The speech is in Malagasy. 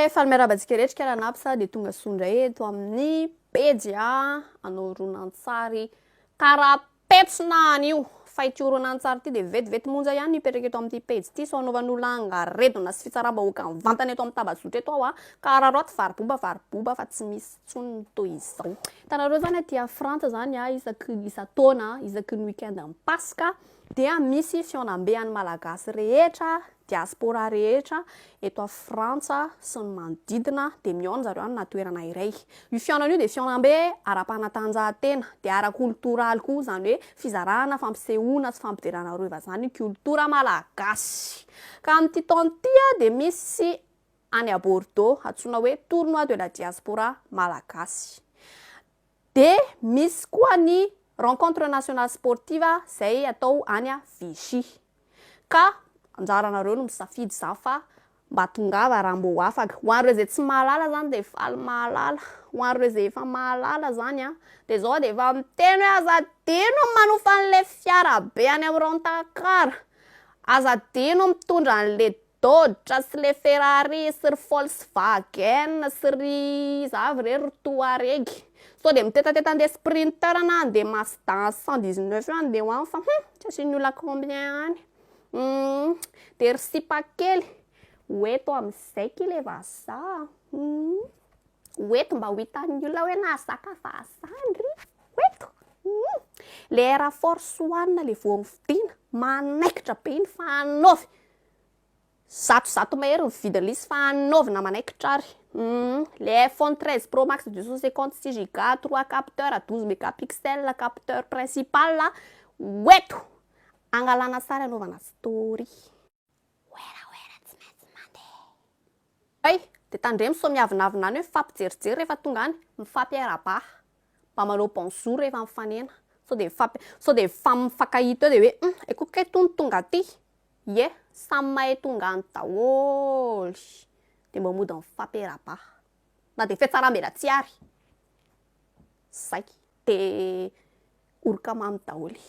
falmerabantsika rehetra karaha sa de tonga sondray eto amin'ny pejy anao horonan-tsary karaha petsona an'io fa ity horonan-tsary ty de vetivety monja ihany mipetraka eto amin'ity pejy ty so anaovan'olona angaredona sy fitsaram-bahoaka mivantana eto amin'ny tabazotra eto aho ka raha roaty variboba fa tsy misy tsony toy izao. Hitanareo zany aty Frantsa zany isaky isa-taona isaky ny weekend amin'ny Pasika dia misy fihaonam-bean'ny malagasy rehetra diaspora rehetra eto a Frantsa sy ny manodidina de mihaona zareo amina toerana iray. Io fihaonana io de fihaonam-be ara-panatanjahantena de ara-koltoraly koa zany hoe fizarana fampisehoana sy fampidirana reva zany kultura malagasy. Ka amin'ity taona ty de misy any à Bordeaux antsoina hoe tournoi de la diaspora malagasy. De misy koa ny rencontre nationale sportive zay atao any a Vichy. Ka anjaranareo no misafidy zany fa mba tongava raha mbô afaka. Ho an'ireo zay tsy mahalala zany de faly mahalala. Ho an'ireo zay efa mahalala zany de zao de efa miteny hoe azadino manofa an'le fiara be any amin'ny Rent-a-car. Azadino mitondra an'le Dodge sy le Ferrari sy ry Volkswagen sy ry zavy re ry Touareg. So de mitetateta an'le Sprinter na andeha Mazda 119 io andeha hoany fa tsy asian'ny olona combien any. De ry sipakely oeto amizay ky le vazaha. Oeto mba ho hitan'ny olona hoe nahazaka vazaha ry oeto. Le Air Force One le vao vidiana manaikitra be iny fa anaovy. Zato mahery ny vidiny izy fa anaovy na manaikitra ary. Le iPhone 13 Pro Max 256 Go 3 capteurs 12 mégapixels capteur principal oeto angalana sary anaovana story. Oera tsy maintsy mandeha. De tandremo so miavinavina any hoe mifampijerijery rehefa tonga any mifampiara-ba mba manao bonjour rehefa mifanena so de mifankahita eo de hoe aikoka itony tonga aty ye samy mahay tonga any dahôly de mba mody mifampiara-ba na de fiatsaram-bela tsy ary zay de orika mamy dahôly.